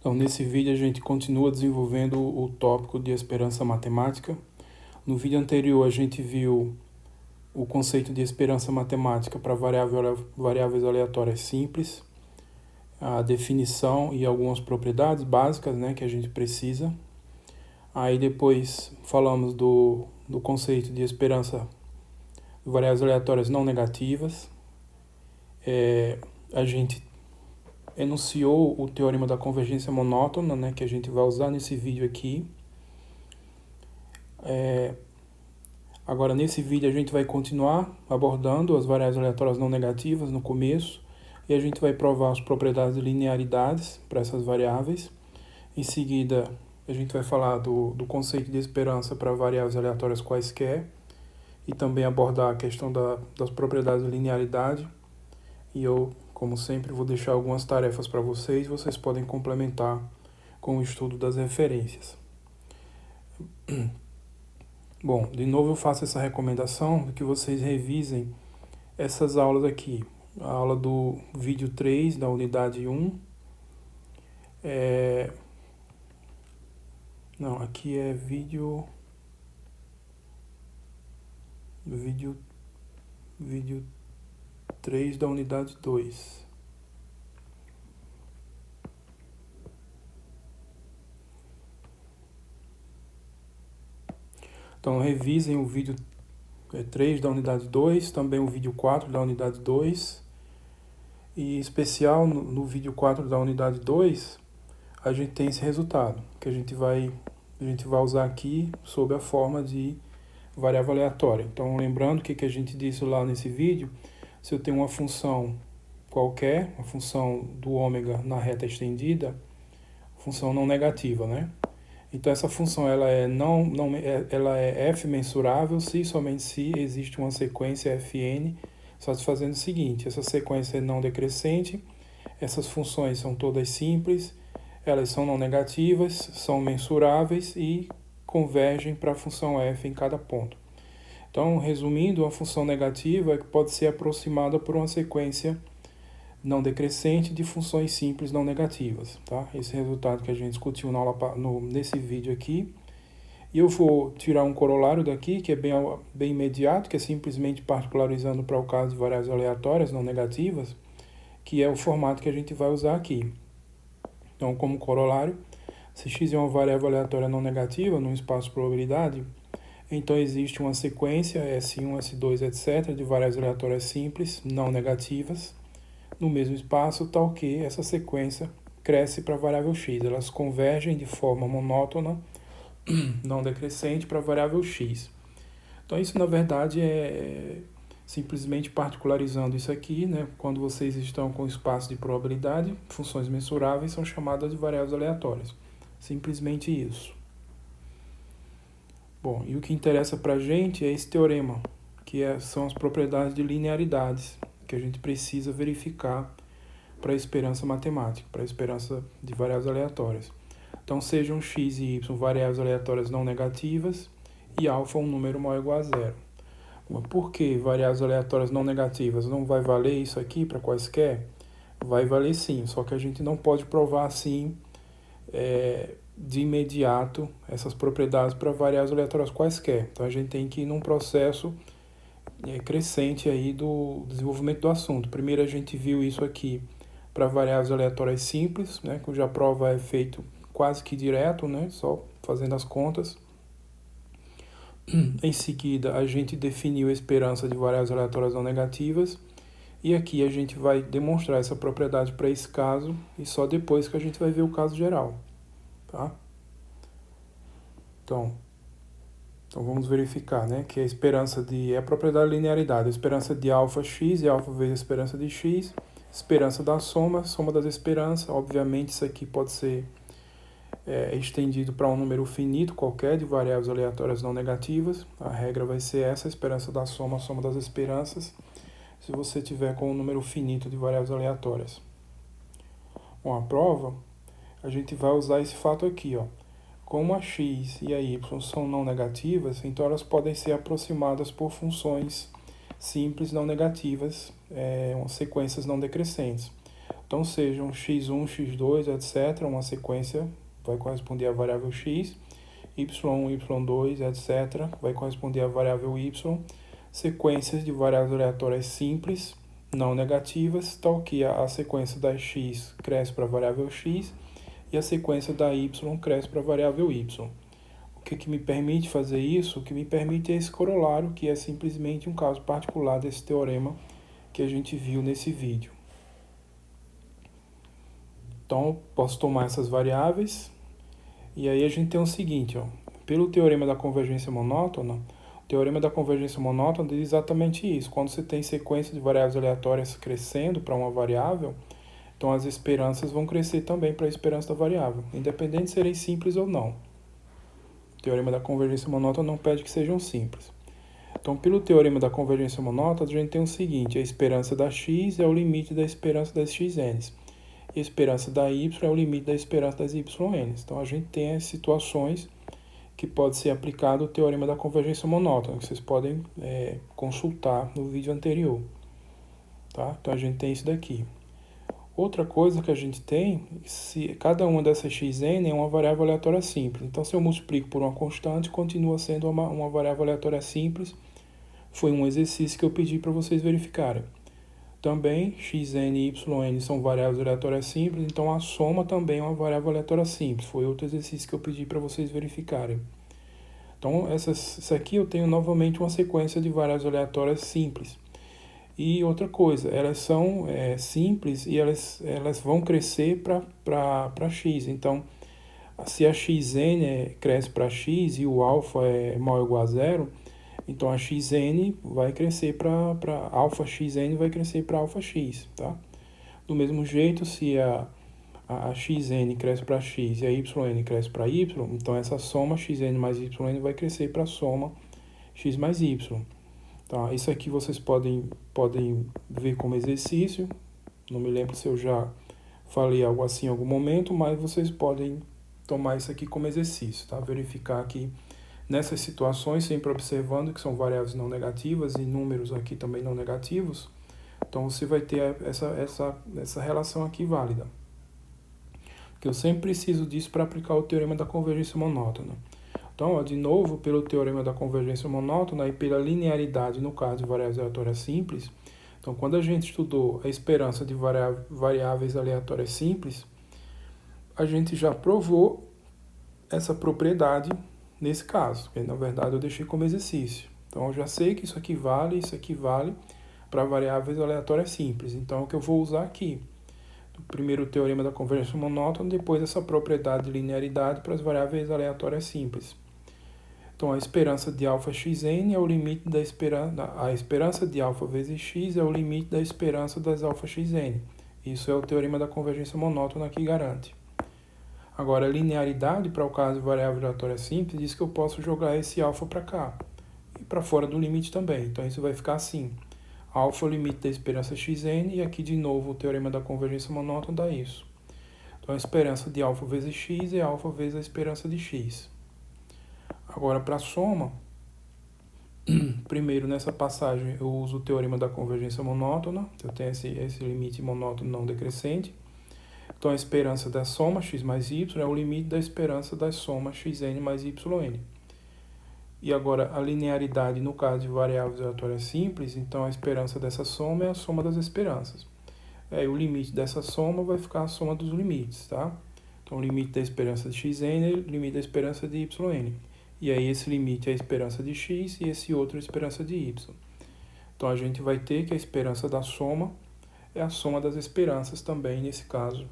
Então, nesse vídeo a gente continua desenvolvendo o tópico de esperança matemática. No vídeo anterior a gente viu o conceito de esperança matemática para variáveis aleatórias simples, a definição e algumas propriedades básicas, né, que a gente precisa. Aí depois falamos do conceito de esperança de variáveis aleatórias não negativas. A gente enunciou o teorema da convergência monótona, né, que a gente vai usar nesse vídeo aqui. Agora, nesse vídeo, a gente vai continuar abordando as variáveis aleatórias não negativas no começo, e a gente vai provar as propriedades de linearidades para essas variáveis. Em seguida, a gente vai falar do conceito de esperança para variáveis aleatórias quaisquer, e também abordar a questão das propriedades de linearidade. E eu, como sempre, vou deixar algumas tarefas para vocês podem complementar com o estudo das referências. Bom, de novo eu faço essa recomendação de que vocês revisem essas aulas aqui. A aula do vídeo 3 da unidade 1. Não, aqui é vídeo 3 da unidade 2. Então, revisem o vídeo 3 da unidade 2, também o vídeo 4 da unidade 2. E, em especial, no vídeo 4 da unidade 2, a gente tem esse resultado, que a gente vai usar aqui sob a forma de variável aleatória. Então, lembrando o que a gente disse lá nesse vídeo, se eu tenho uma função qualquer, uma função do ômega na reta estendida, função não negativa, né? Então, essa função ela é f mensurável se somente se existe uma sequência fn satisfazendo o seguinte: essa sequência é não decrescente, essas funções são todas simples, elas são não negativas, são mensuráveis e convergem para a função f em cada ponto. Então, resumindo, uma função negativa pode ser aproximada por uma sequência não decrescente de funções simples não negativas, tá? Esse resultado que a gente discutiu nesse vídeo aqui. E eu vou tirar um corolário daqui, que é bem imediato, que é simplesmente particularizando para o caso de variáveis aleatórias não negativas, que é o formato que a gente vai usar aqui. Então, como corolário, se x é uma variável aleatória não negativa num espaço de probabilidade, então existe uma sequência S1, S2, etc., de variáveis aleatórias simples não negativas, no mesmo espaço, tal que essa sequência cresce para a variável x. Elas convergem de forma monótona, não decrescente, para a variável x. Então, isso, na verdade, é simplesmente particularizando isso aqui, né? Quando vocês estão com espaço de probabilidade, funções mensuráveis são chamadas de variáveis aleatórias. Simplesmente isso. Bom, e o que interessa para a gente é esse teorema, que são as propriedades de linearidades, que a gente precisa verificar para a esperança matemática, para a esperança de variáveis aleatórias. Então, sejam x e y variáveis aleatórias não negativas e alfa um número maior ou igual a zero. Por que variáveis aleatórias não negativas? Não vai valer isso aqui para quaisquer? Vai valer sim, só que a gente não pode provar assim de imediato essas propriedades para variáveis aleatórias quaisquer. Então, a gente tem que ir num processo crescente aí do desenvolvimento do assunto. Primeiro a gente viu isso aqui para variáveis aleatórias simples, né, cuja prova é feito quase que direto, né, só fazendo as contas. Em seguida a gente definiu a esperança de variáveis aleatórias não negativas, e aqui a gente vai demonstrar essa propriedade para esse caso, e só depois que a gente vai ver o caso geral, tá? Então vamos verificar, né, que a esperança é a propriedade de linearidade, a esperança de alfa x e alfa vezes a esperança de x, esperança da soma das esperanças. Obviamente isso aqui pode ser estendido para um número finito qualquer de variáveis aleatórias não negativas. A regra vai ser essa, a esperança da soma das esperanças, se você tiver com um número finito de variáveis aleatórias. Com a prova, a gente vai usar esse fato aqui, ó. Como a x e a y são não negativas, então elas podem ser aproximadas por funções simples não negativas, sequências não decrescentes. Então sejam x1, x2, etc. Uma sequência vai corresponder à variável x, y1, y2, etc. vai corresponder à variável y. Sequências de variáveis aleatórias simples, não negativas, tal que a sequência da x cresce para a variável x e a sequência da y cresce para a variável y. O que me permite fazer isso? O que me permite é esse corolário, que é simplesmente um caso particular desse teorema que a gente viu nesse vídeo. Então, posso tomar essas variáveis, e aí a gente tem o seguinte, ó, pelo teorema da convergência monótona, o teorema da convergência monótona diz exatamente isso. Quando você tem sequência de variáveis aleatórias crescendo para uma variável, então as esperanças vão crescer também para a esperança da variável, independente de serem simples ou não. O teorema da convergência monótona não pede que sejam simples. Então, pelo teorema da convergência monótona, a gente tem o seguinte: a esperança da x é o limite da esperança das xn. E a esperança da y é o limite da esperança das yn. Então, a gente tem as situações que pode ser aplicado o teorema da convergência monótona, que vocês podem consultar no vídeo anterior. Tá? Então, a gente tem isso daqui. Outra coisa que a gente tem, se cada uma dessas xn é uma variável aleatória simples. Então, se eu multiplico por uma constante, continua sendo uma variável aleatória simples. Foi um exercício que eu pedi para vocês verificarem. Também, xn e yn são variáveis aleatórias simples, então a soma também é uma variável aleatória simples. Foi outro exercício que eu pedi para vocês verificarem. Então, essa aqui eu tenho novamente uma sequência de variáveis aleatórias simples. E outra coisa, elas são simples e elas vão crescer para x. Então, se a xn cresce para x e o alfa é maior ou igual a zero, então a xn vai crescer para alfa xn vai crescer para alfa x, tá? Do mesmo jeito, se a xn cresce para x e a yn cresce para y, então essa soma xn mais yn vai crescer para a soma x mais y. Tá? Isso aqui vocês podem ver como exercício. Não me lembro se eu já falei algo assim em algum momento, mas vocês podem tomar isso aqui como exercício, tá? Verificar aqui nessas situações, sempre observando que são variáveis não negativas e números aqui também não negativos. Então, você vai ter essa relação aqui válida. Porque eu sempre preciso disso para aplicar o teorema da convergência monótona. Então, ó, de novo, pelo teorema da convergência monótona e pela linearidade no caso de variáveis aleatórias simples. Então, quando a gente estudou a esperança de variáveis aleatórias simples, a gente já provou essa propriedade nesse caso, que na verdade eu deixei como exercício. Então, eu já sei que isso aqui vale para variáveis aleatórias simples. Então, é o que eu vou usar aqui. Primeiro o teorema da convergência monótona, depois essa propriedade de linearidade para as variáveis aleatórias simples. Então, a esperança de alfa xn é o limite da esperança, a esperança de alfa vezes x é o limite da esperança das alfa xn. Isso é o teorema da convergência monótona que garante. Agora, a linearidade para o caso de variável aleatória simples diz que eu posso jogar esse alfa para cá e para fora do limite também. Então, isso vai ficar assim. Alfa é o limite da esperança xn e aqui de novo o teorema da convergência monótona dá isso. Então, a esperança de alfa vezes x é alfa vezes a esperança de x. Agora, para a soma, primeiro nessa passagem eu uso o teorema da convergência monótona, eu tenho esse limite monótono não decrescente. Então, a esperança da soma x mais y é o limite da esperança das somas xn mais yn. E agora, a linearidade no caso de variáveis aleatórias simples, então a esperança dessa soma é a soma das esperanças. E o limite dessa soma vai ficar a soma dos limites, tá? Então, o limite da esperança de xn é o limite da esperança de yn. E aí, esse limite é a esperança de x e esse outro é a esperança de y. Então, a gente vai ter que a esperança da soma é a soma das esperanças também, nesse caso,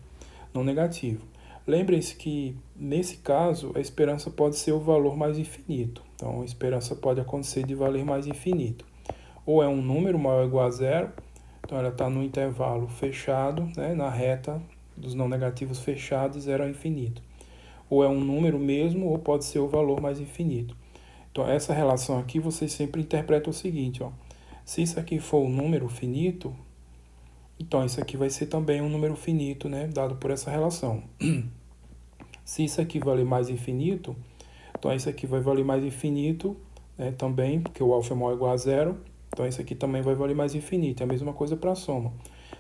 não negativo. Lembrem-se que, nesse caso, a esperança pode ser o valor mais infinito. Então, a esperança pode acontecer de valer mais infinito. Ou é um número maior ou igual a zero, então ela está no intervalo fechado, né, na reta dos não negativos fechados, zero ao infinito. Ou é um número mesmo, ou pode ser o valor mais infinito. Então, essa relação aqui, vocês sempre interpretam o seguinte, ó. Se isso aqui for um número finito, então isso aqui vai ser também um número finito, né, dado por essa relação. Se isso aqui valer mais infinito, então isso aqui vai valer mais infinito, né, também, porque o alfa é maior ou igual a zero. Então isso aqui também vai valer mais infinito. É a mesma coisa para a soma.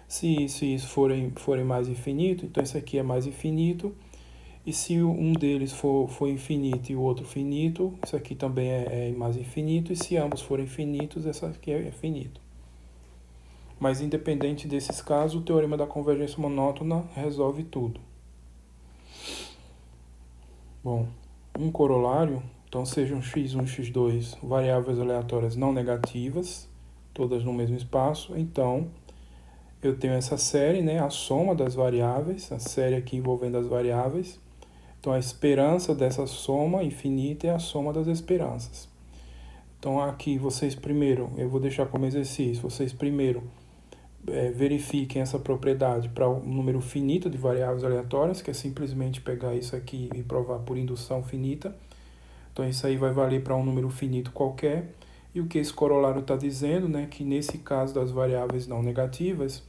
Se isso forem mais infinito, então isso aqui é mais infinito. E se um deles for infinito e o outro finito, isso aqui também é mais infinito. E se ambos forem finitos, essa aqui é finito. Mas independente desses casos, o teorema da convergência monótona resolve tudo. Bom, um corolário, então sejam x1 e x2 variáveis aleatórias não negativas, todas no mesmo espaço, então eu tenho essa série, né, a soma das variáveis, a série aqui envolvendo as variáveis. Então a esperança dessa soma infinita é a soma das esperanças. Então aqui vocês primeiro, eu vou deixar como exercício, vocês primeiro verifiquem essa propriedade para um número finito de variáveis aleatórias, que é simplesmente pegar isso aqui e provar por indução finita. Então isso aí vai valer para um número finito qualquer. E o que esse corolário está dizendo, né, que nesse caso das variáveis não negativas,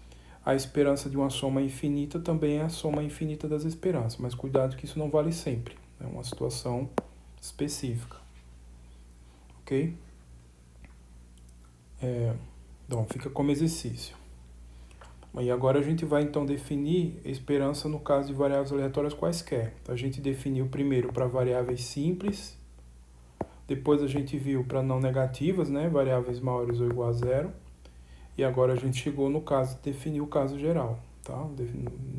a esperança de uma soma infinita também é a soma infinita das esperanças. Mas cuidado que isso não vale sempre. É uma situação específica. Ok? Então, fica como exercício. E agora a gente vai então definir esperança no caso de variáveis aleatórias quaisquer. Então, a gente definiu primeiro para variáveis simples, depois a gente viu para não negativas, né, variáveis maiores ou igual a zero, e agora a gente chegou no caso de definir o caso geral, tá?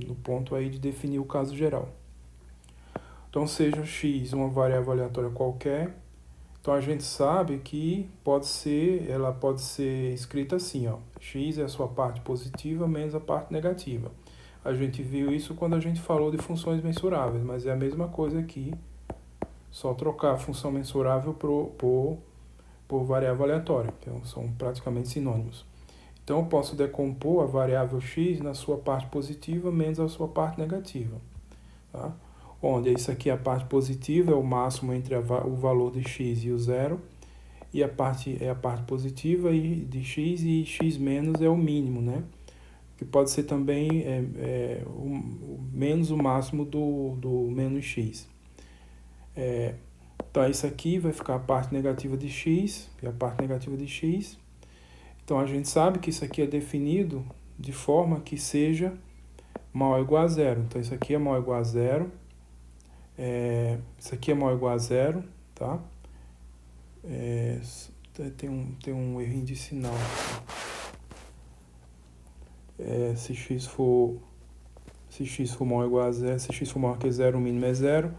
No ponto aí de definir o caso geral. Então, seja x uma variável aleatória qualquer, então a gente sabe que ela pode ser escrita assim, ó, x é a sua parte positiva menos a parte negativa. A gente viu isso quando a gente falou de funções mensuráveis, mas é a mesma coisa aqui, só trocar a função mensurável por variável aleatória, então são praticamente sinônimos. Então eu posso decompor a variável x na sua parte positiva menos a sua parte negativa, tá? Onde isso aqui, a parte positiva é o máximo entre o valor de x e o zero, e a parte positiva de x e x menos é o mínimo, né? Que pode ser também menos o máximo do menos x. Então isso aqui vai ficar a parte negativa de x e a parte negativa de x. Então a gente sabe que isso aqui é definido de forma que seja maior ou igual a zero. Então isso aqui é maior ou igual a zero. Isso aqui é maior ou igual a zero, tá? Tem um errinho de sinal. Se x for maior ou igual a zero, se x for maior que zero, o mínimo é zero.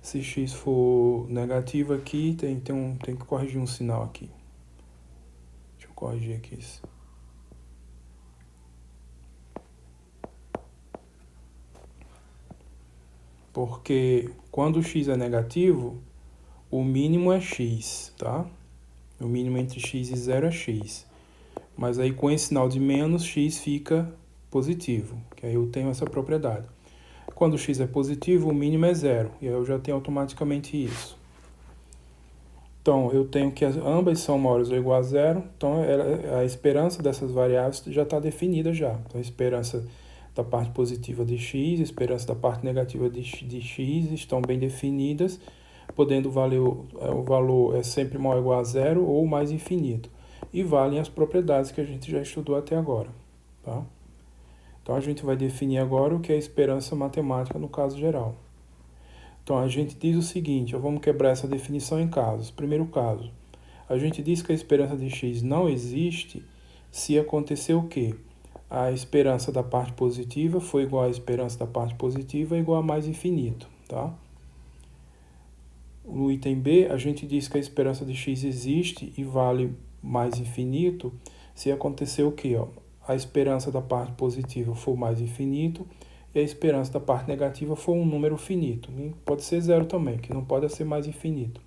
Se x for negativo aqui, tem que corrigir um sinal aqui. Deixa eu corrigir aqui isso. Porque quando o x é negativo, o mínimo é x, tá? O mínimo entre x e zero é x. Mas aí com esse sinal de menos, x fica positivo, que aí eu tenho essa propriedade. Quando o x é positivo, o mínimo é zero, e aí eu já tenho automaticamente isso. Então, eu tenho que ambas são maiores ou igual a zero, então a esperança dessas variáveis já está definida já. Então, a esperança da parte positiva de x, a esperança da parte negativa de x estão bem definidas, podendo valer o valor é sempre maior ou igual a zero ou mais infinito. E valem as propriedades que a gente já estudou até agora, tá? Então, a gente vai definir agora o que é a esperança matemática no caso geral. Então, a gente diz o seguinte, vamos quebrar essa definição em casos. Primeiro caso, a gente diz que a esperança de x não existe se acontecer o quê? A esperança da parte positiva foi igual à esperança da parte positiva igual a mais infinito, tá? No item B, a gente diz que a esperança de x existe e vale mais infinito se acontecer o quê? A esperança da parte positiva for mais infinito e a esperança da parte negativa for um número finito. Pode ser zero também, que não pode ser mais infinito.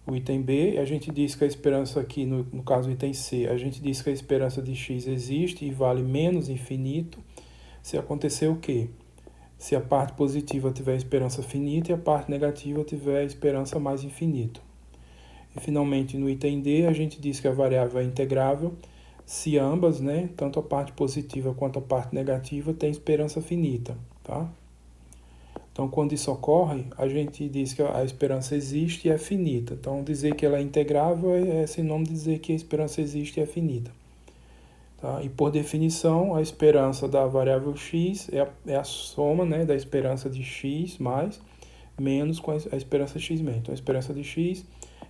O item B, a gente diz que a esperança aqui, no caso do item C, a gente diz que a esperança de x existe e vale menos infinito se acontecer o quê? Se a parte positiva tiver esperança finita e a parte negativa tiver esperança mais infinito. E finalmente no item D, a gente diz que a variável é integrável se ambas, né, tanto a parte positiva quanto a parte negativa, tem esperança finita, tá? Então, quando isso ocorre, a gente diz que a esperança existe e é finita. Então, dizer que ela é integrável é sinônimo de dizer que a esperança existe e é finita. Tá? E por definição, a esperança da variável x é a soma, né, da esperança de x mais menos com a esperança x menos. Então, a esperança de x,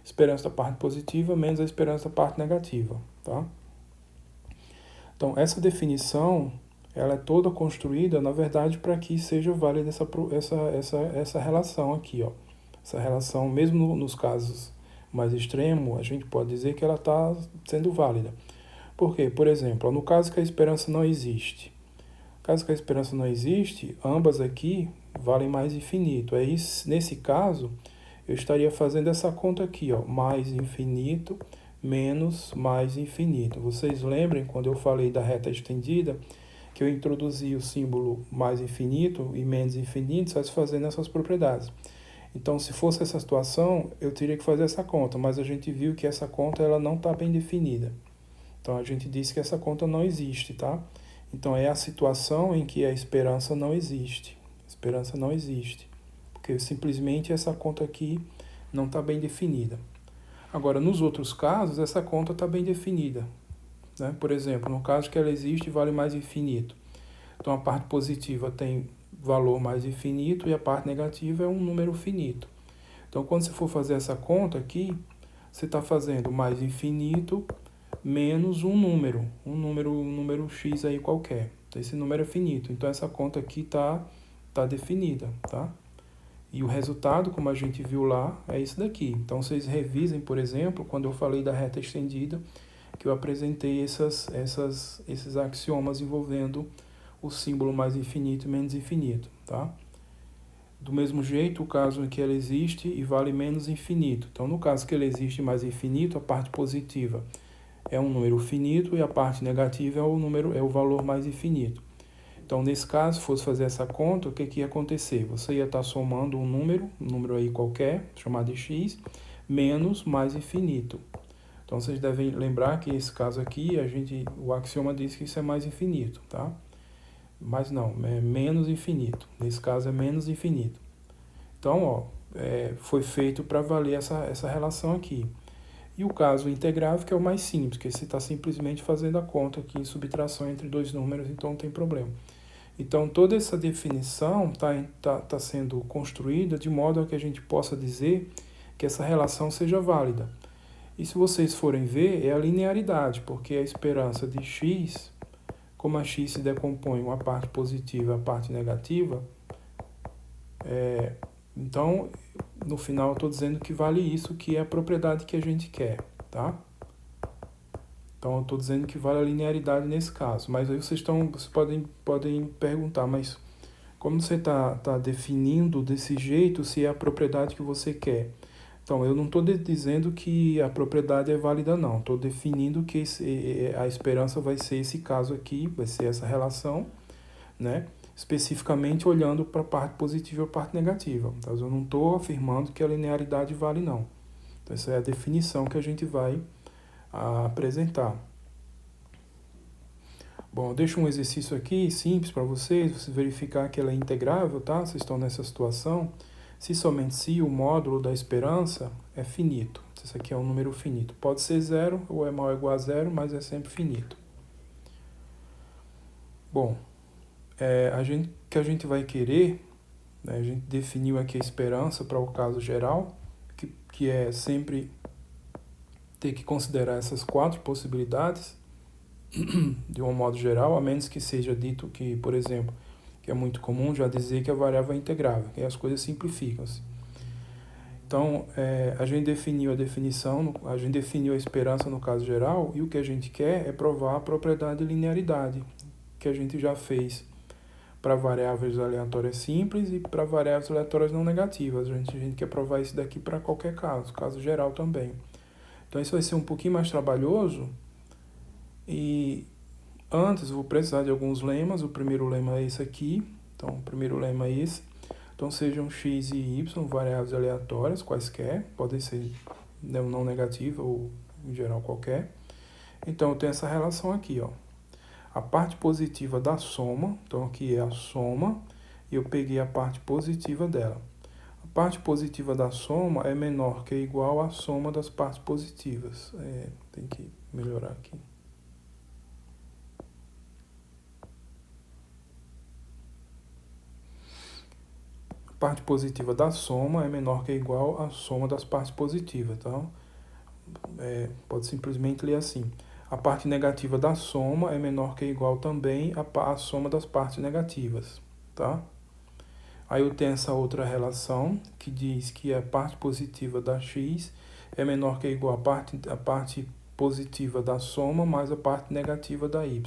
esperança da parte positiva menos a esperança da parte negativa. Tá? Então, essa definição ela é toda construída, na verdade, para que seja válida essa relação aqui. Ó. Essa relação, mesmo nos casos mais extremos, a gente pode dizer que ela está sendo válida. Por quê? Por exemplo, no caso que a esperança não existe. No caso que a esperança não existe, ambas aqui valem mais infinito. Aí, nesse caso, eu estaria fazendo essa conta aqui, ó, mais infinito menos mais infinito. Vocês lembrem quando eu falei da reta estendida, que eu introduzi o símbolo mais infinito e menos infinito, satisfazendo essas propriedades. Então, se fosse essa situação, eu teria que fazer essa conta, mas a gente viu que essa conta ela não está bem definida. Então, a gente disse que essa conta não existe, tá? Então, é a situação em que a esperança não existe. A esperança não existe, porque simplesmente essa conta aqui não está bem definida. Agora, nos outros casos, essa conta está bem definida. Né? Por exemplo, no caso que ela existe, vale mais infinito. Então, a parte positiva tem valor mais infinito e a parte negativa é um número finito. Então, quando você for fazer essa conta aqui, você está fazendo mais infinito menos um número x aí qualquer. Então, esse número é finito. Então, essa conta aqui tá definida, tá? E o resultado, como a gente viu lá, é isso daqui. Então, vocês revisem, por exemplo, quando eu falei da reta estendida, que eu apresentei esses axiomas envolvendo o símbolo mais infinito e menos infinito, tá? Do mesmo jeito, o caso em que ela existe e vale menos infinito. Então, no caso que ela existe mais infinito, a parte positiva é um número finito e a parte negativa é o valor mais infinito. Então, nesse caso, se fosse fazer essa conta, o que ia acontecer? Você ia estar somando um número aí qualquer, chamado de x, menos mais infinito. Então, vocês devem lembrar que esse caso aqui, o axioma diz que isso é mais infinito, tá? Mas não, é menos infinito. Nesse caso, é menos infinito. Então, ó, foi feito para valer essa relação aqui. E o caso integrável, que é o mais simples, que você está simplesmente fazendo a conta aqui, subtração entre dois números, então não tem problema. Então, toda essa definição tá sendo construída de modo a que a gente possa dizer que essa relação seja válida. E se vocês forem ver, é a linearidade, porque a esperança de x, como a x se decompõe uma parte positiva e a parte negativa, então, no final, eu estou dizendo que vale isso, que é a propriedade que a gente quer, tá? Então, eu estou dizendo que vale a linearidade nesse caso. Mas aí vocês podem perguntar, mas como você está definindo desse jeito se é a propriedade que você quer? Então, eu não estou dizendo que a propriedade é válida, não. Estou definindo que a esperança vai ser esse caso aqui, vai ser essa relação, né? Especificamente olhando para a parte positiva e a parte negativa. Então, eu não estou afirmando que a linearidade vale, não. Então, essa é a definição que a gente vai apresentar. Bom, eu deixo um exercício aqui simples para vocês verificar que ela é integrável, tá? Vocês estão nessa situação. Se somente se o módulo da esperança é finito. Esse aqui é um número finito. Pode ser zero ou é maior ou igual a zero, mas é sempre finito. Bom, que a gente vai querer, né, a gente definiu aqui a esperança para o caso geral, que é sempre ter que considerar essas 4 possibilidades de um modo geral, a menos que seja dito que, por exemplo, que é muito comum já dizer que a variável é integrável, que as coisas simplificam-se. Então, a gente definiu a gente definiu a esperança no caso geral, e o que a gente quer é provar a propriedade de linearidade, que a gente já fez para variáveis aleatórias simples e para variáveis aleatórias não negativas. A gente quer provar isso daqui para qualquer caso geral também. Então, isso vai ser um pouquinho mais trabalhoso. E antes, eu vou precisar de alguns lemas. O primeiro lema é esse aqui. Então, o primeiro lema é esse. Então, sejam x e y, variáveis aleatórias, quaisquer. Podem ser não negativa ou, em geral, qualquer. Então, eu tenho essa relação aqui, ó. A parte positiva da soma. Então, aqui é a soma. E eu peguei a parte positiva dela. A parte positiva da soma é menor que ou igual à soma das partes positivas. Tem que melhorar aqui. parte positiva da soma é menor que ou igual à soma das partes positivas. Então, pode simplesmente ler assim. A parte negativa da soma é menor que ou igual também à soma das partes negativas, tá? Aí eu tenho essa outra relação que diz que a parte positiva da x é menor que ou igual a parte positiva da soma mais a parte negativa da y.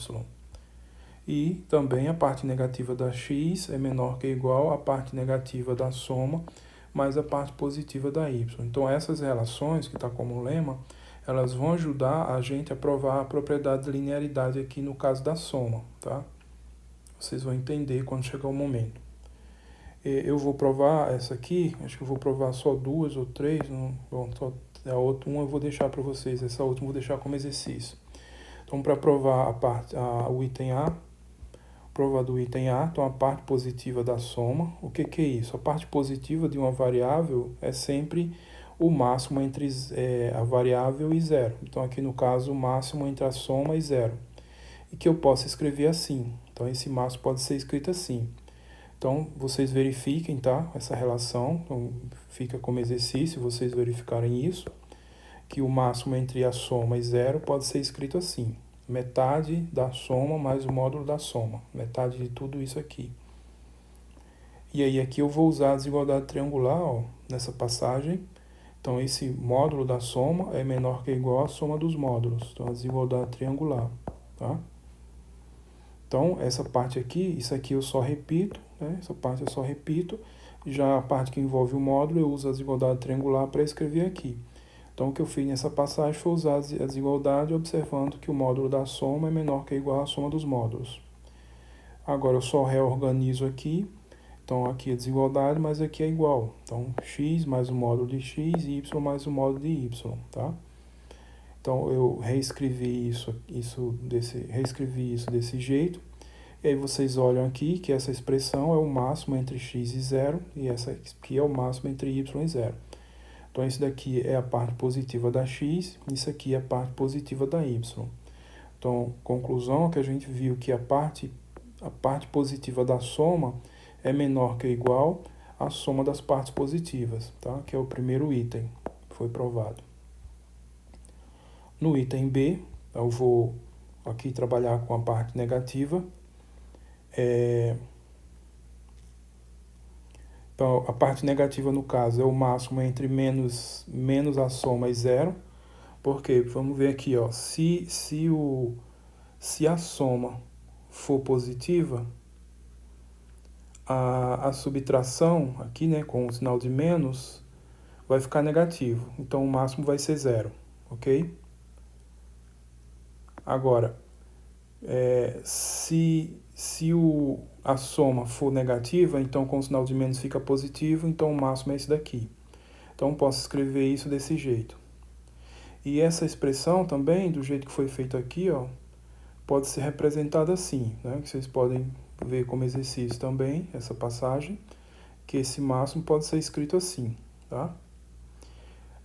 E também a parte negativa da x é menor que ou igual à parte negativa da soma mais a parte positiva da y. Então essas relações, que está como lema, elas vão ajudar a gente a provar a propriedade de linearidade aqui no caso da soma, tá? Vocês vão entender quando chegar o momento. Eu vou provar essa aqui, acho que eu vou provar só 2 ou 3, bom, só a outra, uma eu vou deixar para vocês, essa outra eu vou deixar como exercício. Então, para provar o item A, provar do item A, então a parte positiva da soma, o que é isso? A parte positiva de uma variável é sempre o máximo entre a variável e zero. Então, aqui no caso, o máximo entre a soma e zero. E que eu posso escrever assim. Então, esse máximo pode ser escrito assim. Então, vocês verifiquem, tá? Essa relação, então, fica como exercício, vocês verificarem isso, que o máximo entre a soma e zero pode ser escrito assim. Metade da soma mais o módulo da soma. Metade de tudo isso aqui. E aí aqui eu vou usar a desigualdade triangular, ó, nessa passagem. Então, esse módulo da soma é menor que ou igual à soma dos módulos. Então, a desigualdade triangular, tá? Então, essa parte aqui, isso aqui eu só repito, né? Essa parte eu só repito. Já a parte que envolve o módulo, eu uso a desigualdade triangular para escrever aqui. Então, o que eu fiz nessa passagem foi usar a desigualdade observando que o módulo da soma é menor que ou igual à soma dos módulos. Agora, eu só reorganizo aqui. Então, aqui é desigualdade, mas aqui é igual. Então, x mais o módulo de x e y mais o módulo de y, tá? Então, eu reescrevi isso desse jeito. E aí vocês olham aqui que essa expressão é o máximo entre x e zero, e essa aqui é o máximo entre y e zero. Então, isso daqui é a parte positiva da x, isso aqui é a parte positiva da y. Então, conclusão é que a gente viu que a parte positiva da soma é menor que ou igual à soma das partes positivas, tá? Que é o primeiro item, foi provado. No item B, eu vou aqui trabalhar com a parte negativa. Então, a parte negativa, no caso, é o máximo entre menos a soma e zero. Porque, vamos ver aqui, ó, se a soma for positiva, a subtração aqui, né, com o sinal de menos, vai ficar negativo. Então, o máximo vai ser zero, ok? Agora, se a soma for negativa, então com o sinal de menos fica positivo, então o máximo é esse daqui. Então, posso escrever isso desse jeito. E essa expressão também, do jeito que foi feito aqui, ó, pode ser representada assim, né? Que vocês podem ver como exercício também, essa passagem, que esse máximo pode ser escrito assim, tá?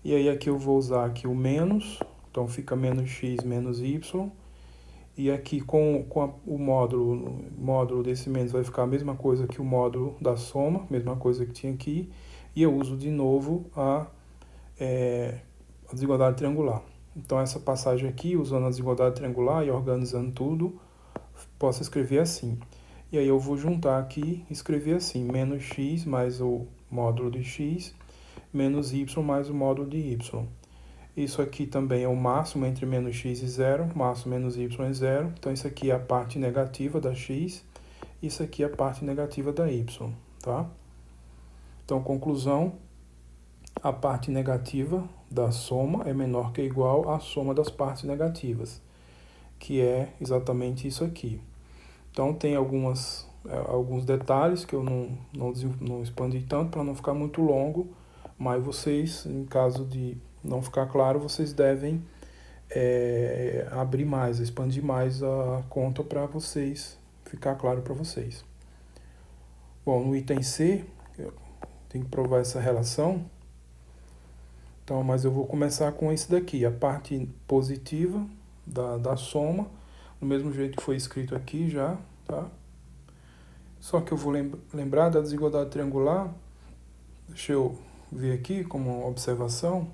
E aí aqui eu vou usar aqui o menos, então fica menos x menos y, e aqui com o módulo desse menos vai ficar a mesma coisa que o módulo da soma, mesma coisa que tinha aqui, e eu uso de novo a desigualdade triangular. Então, essa passagem aqui, usando a desigualdade triangular e organizando tudo, posso escrever assim. E aí eu vou juntar aqui e escrever assim, menos x mais o módulo de x, menos y mais o módulo de y. Isso aqui também é o máximo entre menos x e zero, máximo menos y é zero. Então, isso aqui é a parte negativa da x, isso aqui é a parte negativa da y, tá? Então, conclusão, a parte negativa da soma é menor que ou igual à soma das partes negativas, que é exatamente isso aqui. Então, tem alguns detalhes que eu não expandi tanto para não ficar muito longo, mas vocês, em caso de não ficar claro, vocês devem abrir mais, expandir mais a conta para vocês, ficar claro para vocês. Bom, no item C, eu tenho que provar essa relação. Então, mas eu vou começar com esse daqui, a parte positiva da soma, do mesmo jeito que foi escrito aqui já, tá? Só que eu vou lembrar da desigualdade triangular, Deixa eu ver aqui como observação.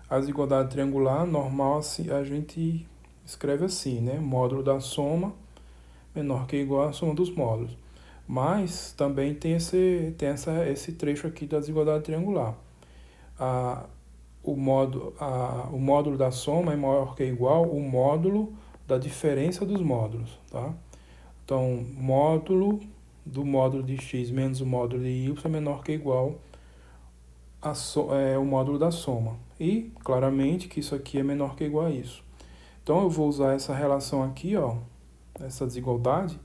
A desigualdade triangular normal assim, a gente escreve assim, né? Módulo da soma menor que ou igual à soma dos módulos. Mas também tem esse trecho aqui da desigualdade triangular. O módulo da soma é maior que ou igual ao módulo da diferença dos módulos, tá? Então, módulo do módulo de x menos o módulo de y é menor que ou igual o módulo da soma. E, claramente, que isso aqui é menor que ou igual a isso. Então, eu vou usar essa relação aqui, ó, essa desigualdade.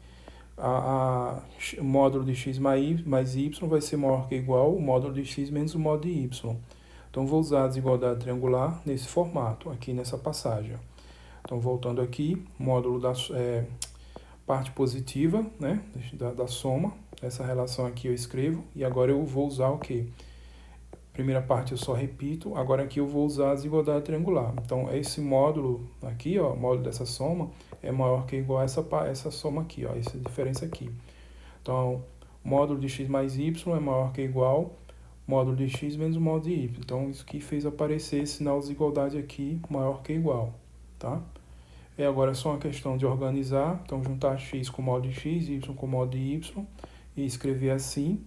O módulo de x mais y vai ser maior que ou igual ao módulo de x menos o módulo de y. Então, vou usar a desigualdade triangular nesse formato, aqui nessa passagem. Então, voltando aqui, módulo da parte positiva, né, da soma. Essa relação aqui eu escrevo. E agora eu vou usar o quê? Primeira parte eu só repito, agora aqui eu vou usar a desigualdade triangular. Então, esse módulo aqui, ó, módulo dessa soma, é maior que ou igual a essa soma aqui, ó, essa diferença aqui. Então, módulo de x mais y é maior que ou igual ao módulo de x menos o módulo de y. Então, isso que fez aparecer esse sinal de desigualdade aqui, maior que ou igual, tá? E agora é só uma questão de organizar, então juntar x com o módulo de x, y com o módulo de y, e escrever assim.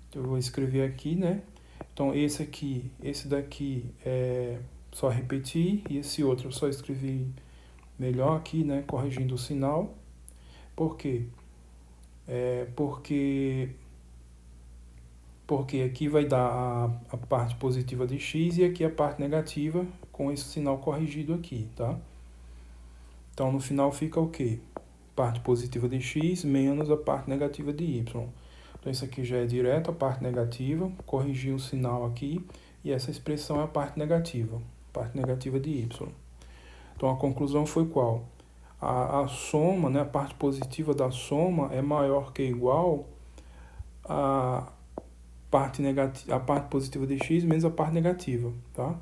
Então, eu vou escrever aqui, né? Então, esse daqui é só repetir, e esse outro eu só escrevi melhor aqui, né, corrigindo o sinal. Por quê? Porque aqui vai dar a parte positiva de x e aqui a parte negativa com esse sinal corrigido aqui, tá? Então, no final fica o quê? Parte positiva de x menos a parte negativa de y. Então, isso aqui já é direto a parte negativa, corrigir o sinal aqui, e essa expressão é a parte negativa de y. Então, a conclusão foi qual? A soma, né, a parte positiva da soma é maior que ou igual a parte positiva de x menos a parte negativa, tá?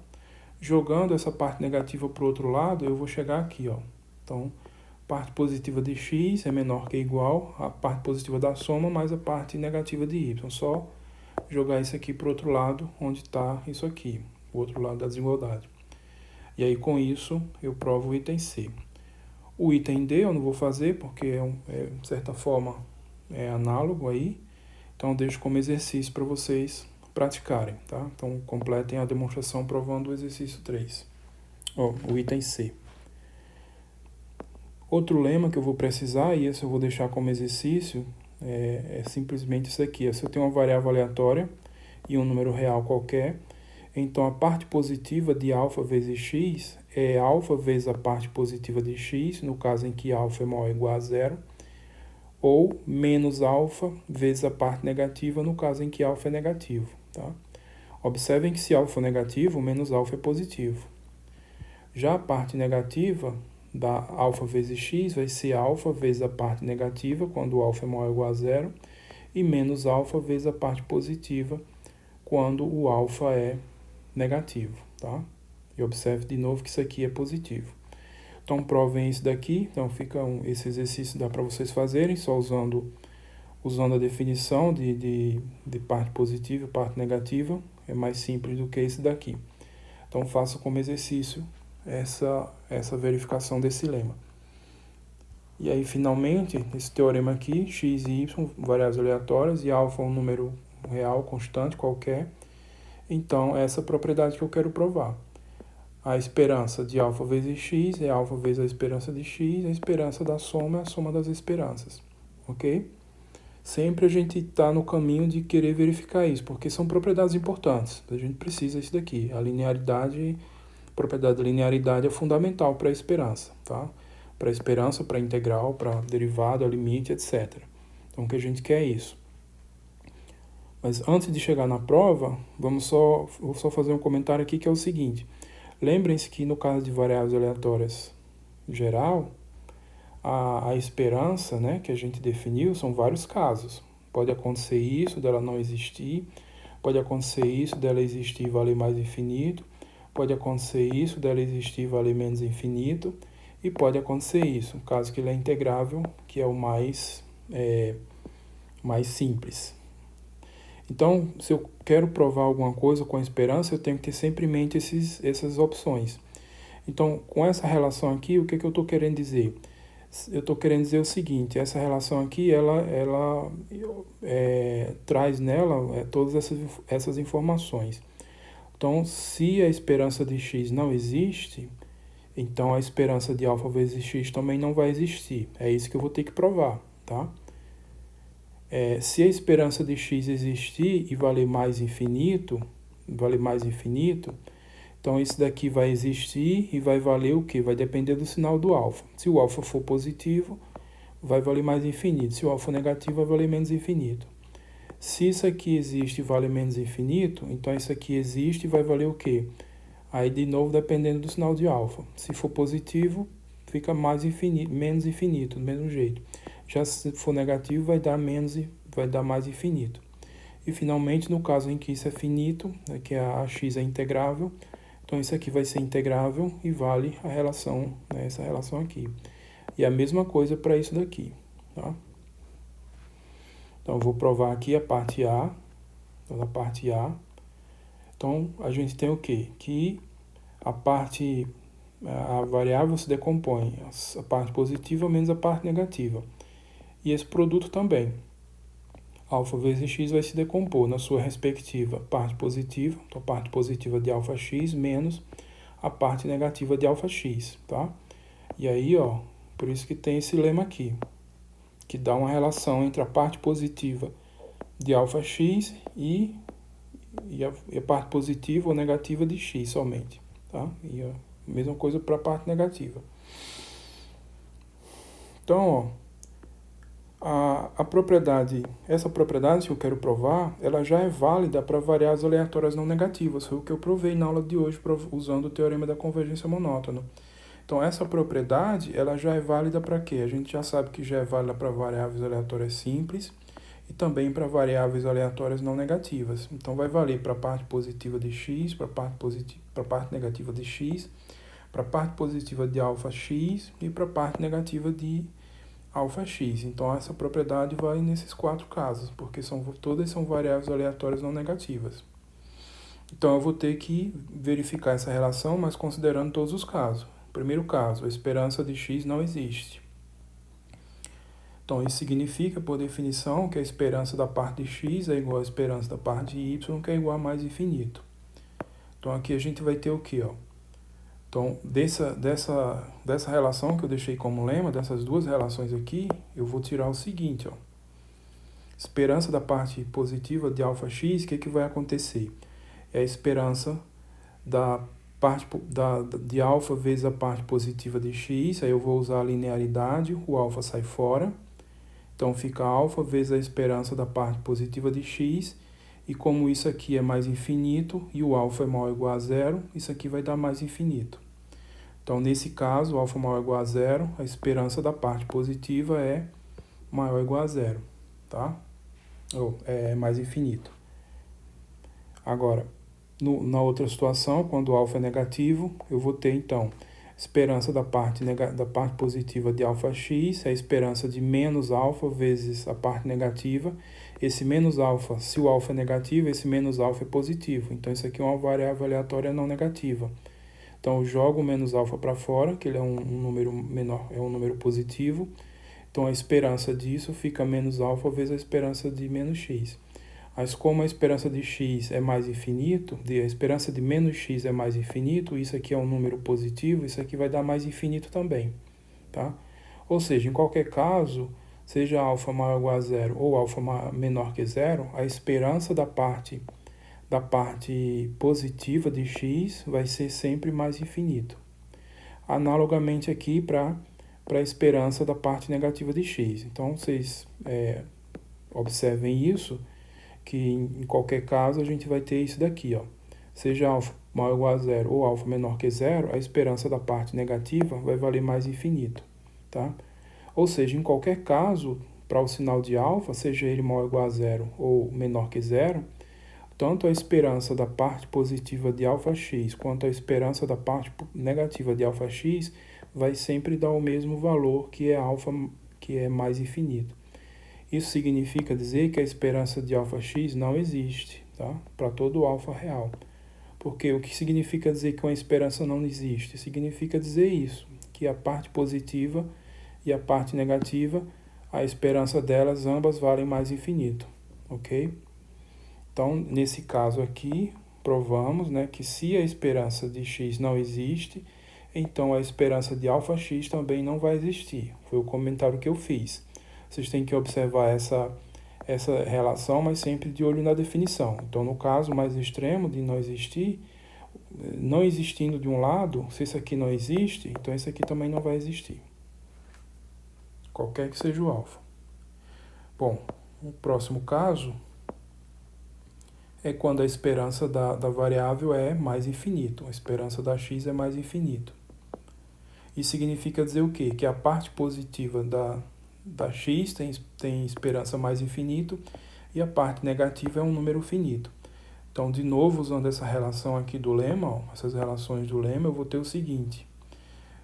Jogando essa parte negativa para o outro lado, eu vou chegar aqui, ó. Então, parte positiva de x é menor que ou igual a parte positiva da soma mais a parte negativa de y. Só jogar isso aqui para o outro lado, onde está isso aqui, o outro lado da desigualdade. E aí, com isso, eu provo o item C. O item D eu não vou fazer, porque de certa forma, é análogo aí. Então, eu deixo como exercício para vocês praticarem, tá? Então, completem a demonstração provando o exercício 3. O item C. Outro lema que eu vou precisar, e esse eu vou deixar como exercício, é simplesmente isso aqui. Se eu tenho uma variável aleatória e um número real qualquer, então a parte positiva de alfa vezes x é alfa vezes a parte positiva de x, no caso em que alfa é maior ou igual a zero, ou menos alfa vezes a parte negativa, no caso em que alfa é negativo, tá? Observem que se alfa é negativo, menos alfa é positivo. Já a parte negativa da alfa vezes x vai ser alfa vezes a parte negativa, quando o alfa é maior ou igual a zero, e menos alfa vezes a parte positiva, quando o alfa é negativo, tá? E observe de novo que isso aqui é positivo. Então, provem isso daqui. Então, fica esse exercício dá para vocês fazerem, só usando a definição de parte positiva e parte negativa. É mais simples do que esse daqui. Então, faça como exercício essa verificação desse lema. E aí, finalmente, esse teorema aqui, x e y, variáveis aleatórias, e alfa é um número real, constante, qualquer. Então, essa é a propriedade que eu quero provar. A esperança de alfa vezes x é alfa vezes a esperança de x, a esperança da soma é a soma das esperanças, ok? Sempre a gente está no caminho de querer verificar isso, porque são propriedades importantes, a gente precisa disso daqui. A propriedade da linearidade é fundamental para a esperança, tá? Para a esperança, para a integral, para derivada, limite, etc. Então, o que a gente quer é isso. Mas antes de chegar na prova, vou só fazer um comentário aqui que é o seguinte. Lembrem-se que no caso de variáveis aleatórias geral, a esperança, né, que a gente definiu são vários casos. Pode acontecer isso dela não existir, pode acontecer isso dela existir e valer mais infinito, pode acontecer isso dela existir e valer menos infinito, e pode acontecer isso, no caso que ele é integrável, que é o mais simples. Então, se eu quero provar alguma coisa com a esperança, eu tenho que ter sempre em mente essas opções. Então, com essa relação aqui, o que eu estou querendo dizer? Eu estou querendo dizer o seguinte, essa relação aqui, ela traz nela todas essas informações. Então, se a esperança de x não existe, então a esperança de alfa vezes x também não vai existir. É isso que eu vou ter que provar, tá? Se a esperança de x existir e valer mais infinito, então isso daqui vai existir e vai valer o quê? Vai depender do sinal do alfa. Se o alfa for positivo, vai valer mais infinito. Se o alfa for negativo, vai valer menos infinito. Se isso aqui existe e vale menos infinito, então isso aqui existe e vai valer o quê? Aí, de novo, dependendo do sinal de alfa. Se for positivo, fica mais infinito, menos infinito, do mesmo jeito. Já se for negativo, vai dar mais infinito. E, finalmente, no caso em que isso é finito, que a x é integrável, então isso aqui vai ser integrável e vale a relação, né, essa relação aqui. E a mesma coisa para isso daqui, tá? Então, eu vou provar aqui a parte A. Então, na parte A, então, a gente tem o quê? Que a variável se decompõe, a parte positiva menos a parte negativa. E esse produto também. Alfa vezes x vai se decompor na sua respectiva parte positiva, então a parte positiva de alfa x menos a parte negativa de alfa x, tá? E aí, ó, por isso que tem esse lema aqui, que dá uma relação entre a parte positiva de alfa x e a parte positiva ou negativa de x somente, tá? E a mesma coisa para a parte negativa. Então, ó, essa propriedade que eu quero provar, ela já é válida para variáveis aleatórias não negativas. Foi o que eu provei na aula de hoje usando o teorema da convergência monótona. Então, essa propriedade, ela já é válida para quê? A gente já sabe que já é válida para variáveis aleatórias simples e também para variáveis aleatórias não negativas. Então, vai valer para a parte positiva de x, para a parte negativa de x, para a parte positiva de alfa x e para a parte negativa de alfa x. Então, essa propriedade vale nesses 4 casos, porque todas são variáveis aleatórias não negativas. Então, eu vou ter que verificar essa relação, mas considerando todos os casos. Primeiro caso, a esperança de x não existe. Então, isso significa, por definição, que a esperança da parte de x é igual à esperança da parte de y, que é igual a mais infinito. Então, aqui a gente vai ter o quê? Ó? Então, dessa relação que eu deixei como lema, dessas duas relações aqui, eu vou tirar o seguinte, ó. Esperança da parte positiva de alfa x, o que vai acontecer? É a esperança da parte de alfa vezes a parte positiva de x, aí eu vou usar a linearidade, o alfa sai fora. Então, fica alfa vezes a esperança da parte positiva de x, e como isso aqui é mais infinito e o alfa é maior ou igual a zero, isso aqui vai dar mais infinito. Então, nesse caso, o alfa maior ou igual a zero, a esperança da parte positiva é maior ou igual a zero, tá? Ou é mais infinito. Agora, na outra situação, quando o alfa é negativo, eu vou ter, então, esperança da parte positiva de alfa x, é a esperança de menos alfa vezes a parte negativa. Esse menos alfa, se o alfa é negativo, esse menos alfa é positivo. Então, isso aqui é uma variável aleatória não negativa. Então, eu jogo o menos alfa para fora, que ele é um número menor, é um número positivo. Então, a esperança disso fica menos alfa vezes a esperança de menos x. Mas como a esperança de x é mais infinito, a esperança de menos x é mais infinito, isso aqui é um número positivo, isso aqui vai dar mais infinito também, tá? Ou seja, em qualquer caso, seja alfa maior ou igual a zero ou alfa menor que zero, a esperança da parte positiva de x vai ser sempre mais infinito. Analogamente aqui para a esperança da parte negativa de x. Então, vocês observem isso, que em qualquer caso a gente vai ter isso daqui, ó. Seja alfa maior ou igual a zero ou alfa menor que zero, a esperança da parte negativa vai valer mais infinito, tá? Ou seja, em qualquer caso, para o sinal de alfa, seja ele maior ou igual a zero ou menor que zero, tanto a esperança da parte positiva de alfa x quanto a esperança da parte negativa de alfa x vai sempre dar o mesmo valor, que é alfa, que é mais infinito. Isso significa dizer que a esperança de αx não existe, tá? Para todo alfa real. Porque o que significa dizer que uma esperança não existe? Significa dizer isso, que a parte positiva e a parte negativa, a esperança delas ambas valem mais infinito, ok? Então, nesse caso aqui, provamos, né, que se a esperança de x não existe, então a esperança de αx também não vai existir. Foi o comentário que eu fiz. Vocês têm que observar essa relação, mas sempre de olho na definição. Então, no caso mais extremo de não existir, não existindo de um lado, se isso aqui não existe, então esse aqui também não vai existir. Qualquer que seja o alfa. Bom, o próximo caso é quando a esperança da variável é mais infinito. A esperança da x é mais infinito. Isso significa dizer o quê? Que a parte positiva da x tem esperança mais infinito e a parte negativa é um número finito. Então, de novo, usando essa relação aqui do lema, ó, essas relações do lema, eu vou ter o seguinte.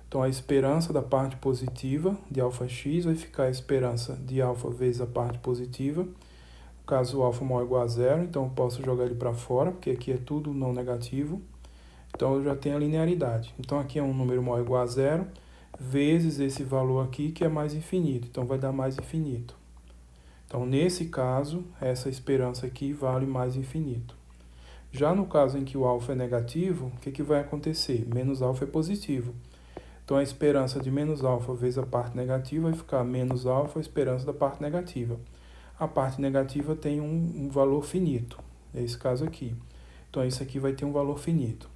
Então, a esperança da parte positiva de αx vai ficar a esperança de α vezes a parte positiva. No caso, o alfa maior ou igual a zero, então eu posso jogar ele para fora, porque aqui é tudo não negativo. Então, eu já tenho a linearidade. Então, aqui é um número maior ou igual a zero, vezes esse valor aqui, que é mais infinito. Então, vai dar mais infinito. Então, nesse caso, essa esperança aqui vale mais infinito. Já no caso em que o alfa é negativo, o que vai acontecer? Menos alfa é positivo. Então, a esperança de menos alfa vezes a parte negativa vai ficar menos alfa a esperança da parte negativa. A parte negativa tem um valor finito, nesse caso aqui. Então, isso aqui vai ter um valor finito.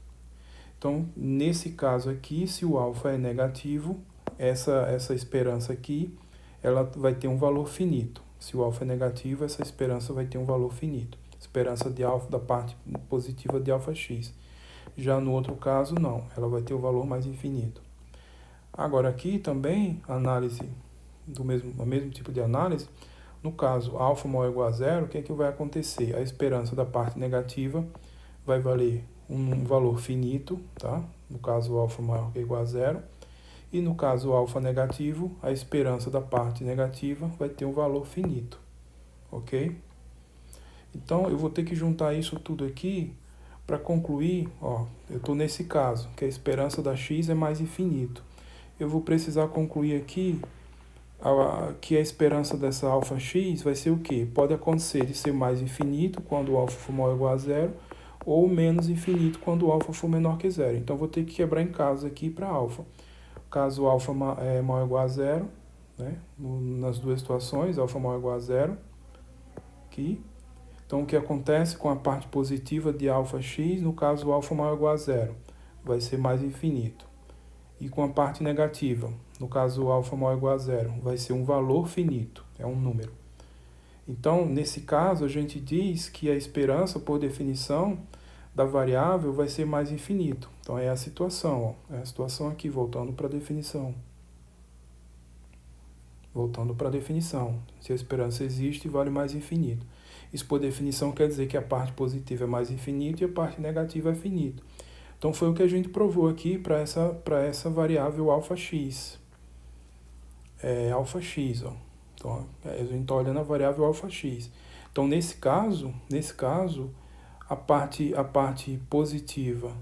Então, nesse caso aqui, se o alfa é negativo, essa esperança aqui, ela vai ter um valor finito. Se o alfa é negativo, essa esperança vai ter um valor finito. Esperança de alfa da parte positiva de αx. Já no outro caso, não. Ela vai ter o valor mais infinito. Agora, aqui também, análise do mesmo tipo de análise. No caso, alfa maior ou igual a zero, o que vai acontecer? A esperança da parte negativa vai valer um valor finito, tá? No caso, alfa maior ou igual a zero. E no caso, alfa negativo, a esperança da parte negativa vai ter um valor finito, ok? Então, eu vou ter que juntar isso tudo aqui para concluir, ó, eu estou nesse caso, que a esperança da x é mais infinito. Eu vou precisar concluir aqui que a esperança dessa αx vai ser o quê? Pode acontecer de ser mais infinito quando o alfa for maior ou igual a zero, ou menos infinito quando o alfa for menor que zero. Então, vou ter que quebrar em casos aqui para alfa. Caso o alfa é maior ou igual a zero, né? Nas duas situações, alfa maior ou igual a zero, aqui. Então, o que acontece com a parte positiva de αx, no caso, o alfa maior ou igual a zero, vai ser mais infinito. E com a parte negativa, no caso, o alfa maior ou igual a zero, vai ser um valor finito, é um número. Então, nesse caso, a gente diz que a esperança, por definição, da variável vai ser mais infinito. Então, é a situação, ó, é a situação aqui, voltando para a definição. Voltando para a definição, se a esperança existe, vale mais infinito. Isso, por definição, quer dizer que a parte positiva é mais infinito e a parte negativa é finito. Então, foi o que a gente provou aqui para essa variável αx. αx, ó. Então, a gente está olhando a variável αx. Então, nesse caso, a parte positiva,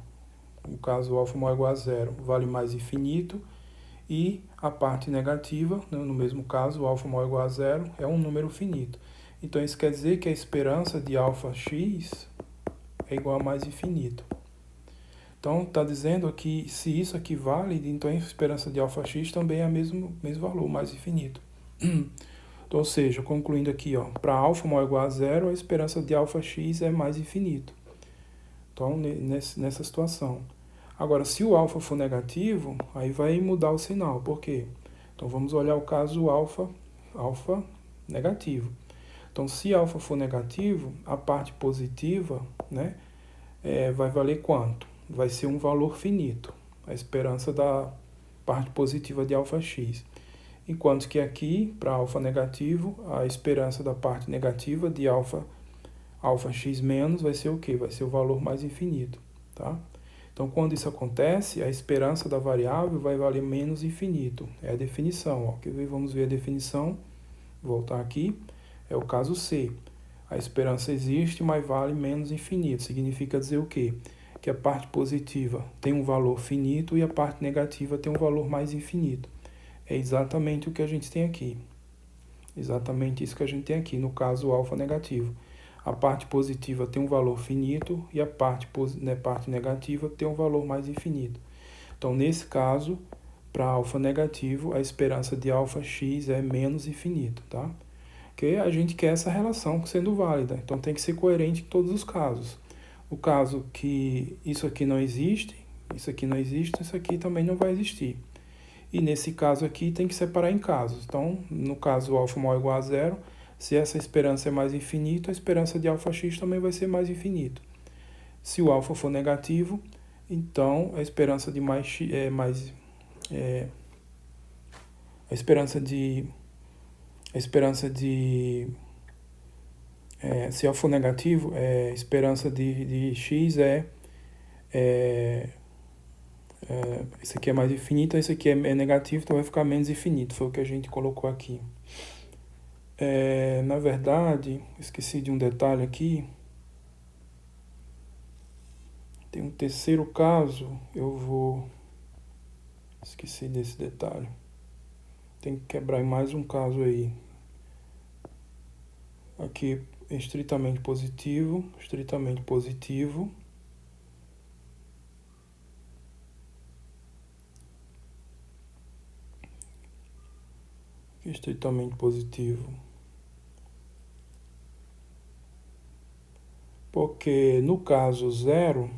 no caso, o alfa maior ou igual a zero, vale mais infinito. E a parte negativa, no mesmo caso, o alfa maior ou igual a zero, é um número finito. Então, isso quer dizer que a esperança de αx é igual a mais infinito. Então, está dizendo que se isso aqui vale, então a esperança de αx também é o mesmo valor, mais infinito. Então, ou seja, concluindo aqui, para alfa maior ou igual a zero, a esperança de αx é mais infinito. Então, nessa situação. Agora, se o alfa for negativo, aí vai mudar o sinal. Por quê? Então, vamos olhar o caso alfa negativo. Então, se alfa for negativo, a parte positiva, né, vai valer quanto? Vai ser um valor finito, a esperança da parte positiva de αx. Enquanto que aqui, para alfa negativo, a esperança da parte negativa de αx menos vai ser o quê? Vai ser o valor mais infinito, tá? Então, quando isso acontece, a esperança da variável vai valer menos infinito. É a definição, ó. Vamos ver a definição. Vou voltar aqui. É o caso C. A esperança existe, mas vale menos infinito. Significa dizer o quê? Que a parte positiva tem um valor finito e a parte negativa tem um valor mais infinito. É exatamente o que a gente tem aqui. Exatamente isso que a gente tem aqui, no caso alfa negativo. A parte positiva tem um valor finito e a parte negativa tem um valor mais infinito. Então, nesse caso, para alfa negativo, a esperança de alfa x é menos infinito, tá? Porque a gente quer essa relação sendo válida, então tem que ser coerente em todos os casos. O caso que isso aqui não existe, isso aqui não existe, isso aqui também não vai existir. E nesse caso aqui tem que separar em casos. Então, no caso alfa maior ou igual a zero, se essa esperança é mais infinito, a esperança de alfa x também vai ser mais infinito. Se o alfa for negativo, então a esperança de mais x é mais a esperança de se alfa for negativo, a esperança de x esse aqui é mais infinito, esse aqui é negativo, então vai ficar menos infinito, foi o que a gente colocou aqui. Na verdade, esqueci de um detalhe aqui. Tem um terceiro caso, esqueci desse detalhe. Tem que quebrar em mais um caso aí. Aqui, estritamente positivo, estritamente positivo. Estritamente positivo. Porque no caso zero,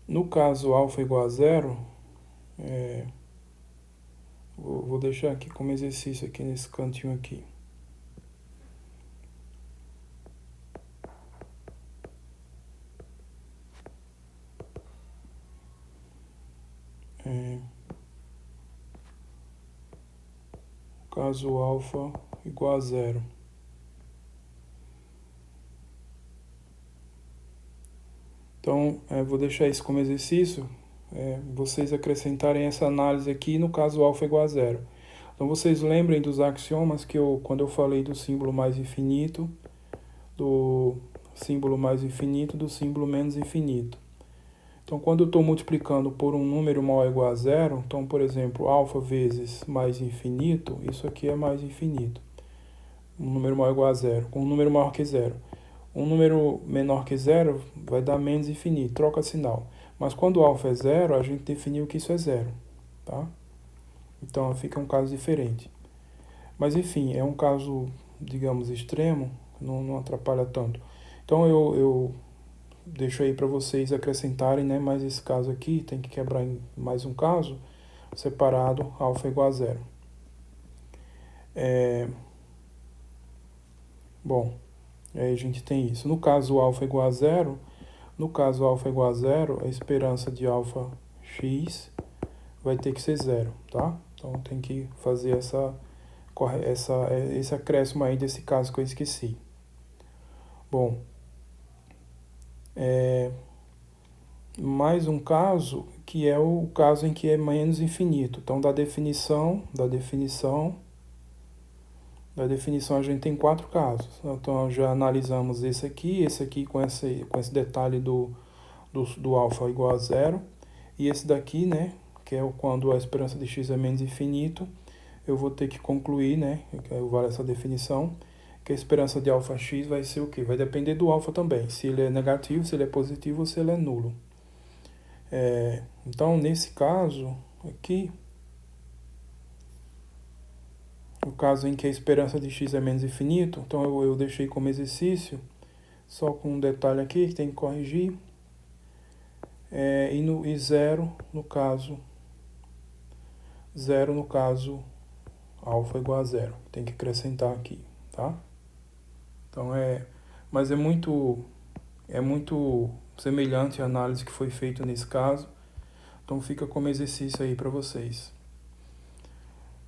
no caso alfa igual a zero, vou deixar aqui como exercício aqui nesse cantinho aqui. Caso alfa igual a zero. Então, vou deixar isso como exercício, vocês acrescentarem essa análise aqui no caso alfa igual a zero. Então, vocês lembrem dos axiomas que quando eu falei do símbolo mais infinito, do símbolo menos infinito. Então, quando eu estou multiplicando por um número maior ou igual a zero, então, por exemplo, alfa vezes mais infinito, isso aqui é mais infinito. Um número maior ou igual a zero, com um número maior que zero. Um número menor que zero vai dar menos infinito, troca sinal. Mas quando alfa é zero, a gente definiu que isso é zero, tá? Então fica um caso diferente. Mas enfim, é um caso, digamos, extremo, não atrapalha tanto. Então eu deixo aí para vocês acrescentarem, né? Mas esse caso aqui tem que quebrar em mais um caso, separado, alfa igual a zero. Bom, aí a gente tem isso. No caso alfa igual a zero, a esperança de alfa x vai ter que ser zero, tá? Então tem que fazer esse acréscimo aí desse caso que eu esqueci. Bom, mais um caso que é o caso em que é menos infinito. Então da definição a gente tem 4 casos. Então já analisamos esse aqui com esse detalhe do alfa igual a zero, e esse daqui, né, que é quando a esperança de x é menos infinito, eu vou ter que concluir, né, que vale essa definição, que a esperança de alfa x vai ser o quê? Vai depender do alfa também, se ele é negativo, se ele é positivo ou se ele é nulo. Então, nesse caso aqui, o caso em que a esperança de x é menos infinito, então eu deixei como exercício, só com um detalhe aqui que tem que corrigir, e zero no caso alfa igual a zero. Tem que acrescentar aqui, tá? Então mas é muito semelhante à análise que foi feita nesse caso. Então fica como exercício aí para vocês.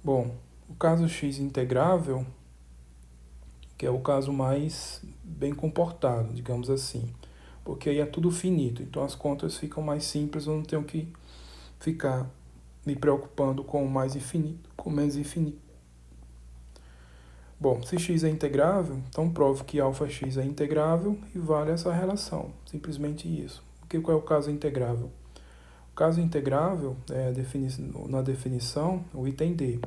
Bom, o caso x integrável, que é o caso mais bem comportado, digamos assim, porque aí é tudo finito, então as contas ficam mais simples, eu não tenho que ficar me preocupando com o mais infinito, com o menos infinito. Bom, se x é integrável, então prove que αx é integrável e vale essa relação. Simplesmente isso. Qual é o caso integrável? O caso integrável é na definição, o item D.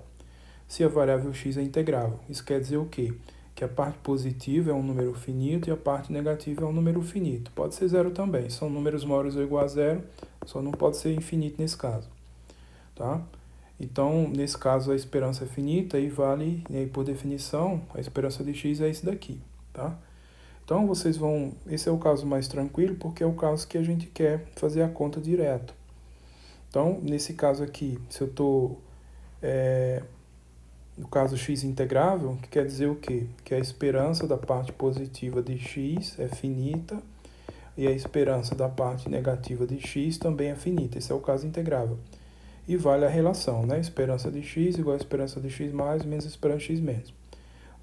Se a variável x é integrável. Isso quer dizer o quê? Que a parte positiva é um número finito e a parte negativa é um número finito. Pode ser zero também. São números maiores ou igual a zero, só não pode ser infinito nesse caso. Tá? Então, nesse caso, a esperança é finita e vale, e aí, por definição, a esperança de x é esse daqui. Tá? Então, vocês vão... Esse é o caso mais tranquilo, porque é o caso que a gente quer fazer a conta direto. Então, nesse caso aqui, se eu estou... no caso x integrável, que quer dizer o quê? Que a esperança da parte positiva de x é finita e a esperança da parte negativa de x também é finita. Esse é o caso integrável. E vale a relação, né? Esperança de x igual a esperança de x mais menos a esperança de x menos.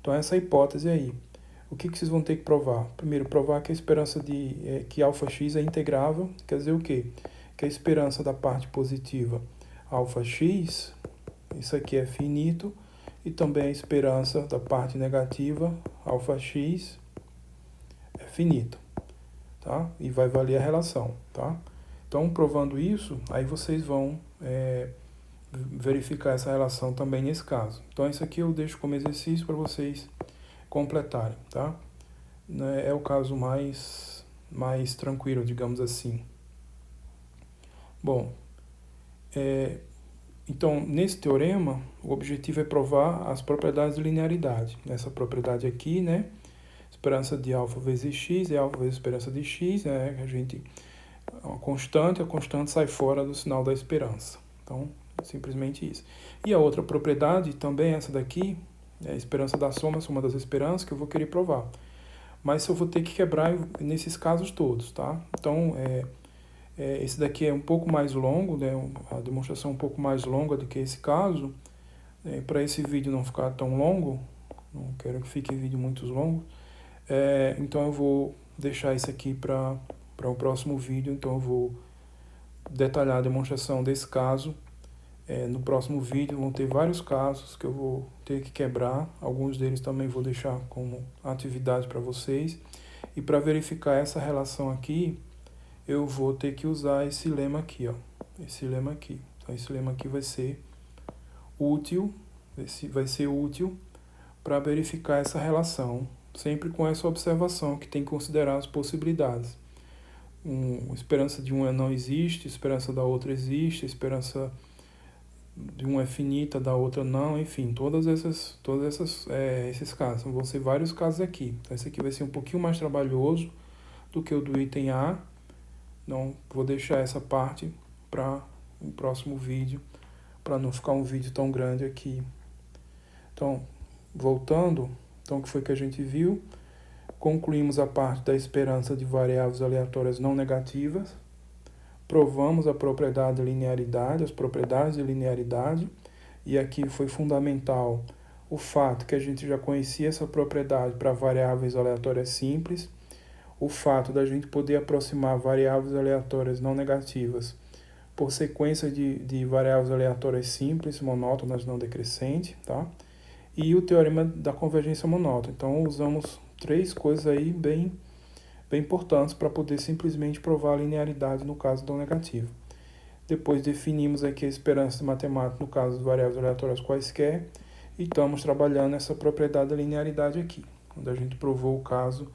Então, essa hipótese aí. O que vocês vão ter que provar? Primeiro, provar que a esperança que αx é integrável, quer dizer o quê? Que a esperança da parte positiva αx, isso aqui é finito, e também a esperança da parte negativa αx é finito, tá? E vai valer a relação, tá? Então, provando isso, aí vocês vão verificar essa relação também nesse caso. Então, isso aqui eu deixo como exercício para vocês completarem, tá? É o caso mais tranquilo, digamos assim. Bom, então, nesse teorema, o objetivo é provar as propriedades de linearidade. Essa propriedade aqui, né? Esperança de α vezes x é α vezes esperança de x, né? A constante sai fora do sinal da esperança. Então, simplesmente isso. E a outra propriedade também é essa daqui, é a esperança da soma das esperanças, que eu vou querer provar. Mas eu vou ter que quebrar nesses casos todos, tá? Então, esse daqui é um pouco mais longo, né? A demonstração é um pouco mais longa do que esse caso. Para esse vídeo não ficar tão longo, não quero que fique vídeo muito longo, então eu vou deixar isso aqui para o próximo vídeo. Então eu vou detalhar a demonstração desse caso. No próximo vídeo vão ter vários casos que eu vou ter que quebrar. Alguns deles também vou deixar como atividade para vocês. E para verificar essa relação aqui, eu vou ter que usar esse lema aqui, ó. Esse lema aqui. Então, esse lema aqui vai ser útil para verificar essa relação, sempre com essa observação que tem que considerar as possibilidades. Esperança de uma não existe, esperança da outra existe, esperança de uma é finita, da outra não, enfim, esses casos. Vão ser vários casos aqui. Então, esse aqui vai ser um pouquinho mais trabalhoso do que o do item A. Então, vou deixar essa parte para o próximo vídeo, para não ficar um vídeo tão grande aqui. Então, voltando, então, o que foi que a gente viu? Concluímos a parte da esperança de variáveis aleatórias não negativas. Provamos a propriedade de linearidade, as propriedades de linearidade. E aqui foi fundamental o fato que a gente já conhecia essa propriedade para variáveis aleatórias simples. O fato da gente poder aproximar variáveis aleatórias não negativas por sequência de variáveis aleatórias simples, monótonas não decrescentes, tá? E o teorema da convergência monótona. Então, usamos 3 coisas aí bem importantes para poder simplesmente provar a linearidade no caso do negativo. Depois definimos aqui a esperança matemática no caso de variáveis aleatórias quaisquer e estamos trabalhando essa propriedade da linearidade aqui, onde a gente provou o caso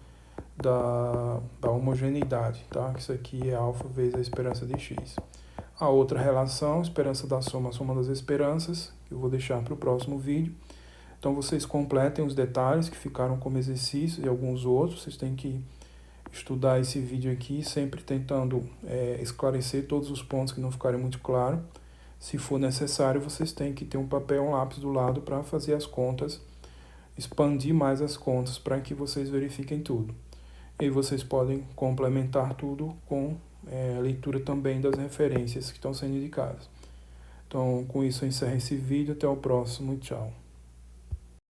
da homogeneidade, tá? Isso aqui é α vezes a esperança de x. A outra relação, esperança da soma das esperanças, que eu vou deixar para o próximo vídeo. Então, vocês completem os detalhes que ficaram como exercício e alguns outros. Vocês têm que estudar esse vídeo aqui, sempre tentando esclarecer todos os pontos que não ficarem muito claros. Se for necessário, vocês têm que ter um papel e um lápis do lado para fazer as contas, expandir mais as contas para que vocês verifiquem tudo. E vocês podem complementar tudo com a leitura também das referências que estão sendo indicadas. Então, com isso eu encerro esse vídeo. Até o próximo. Tchau.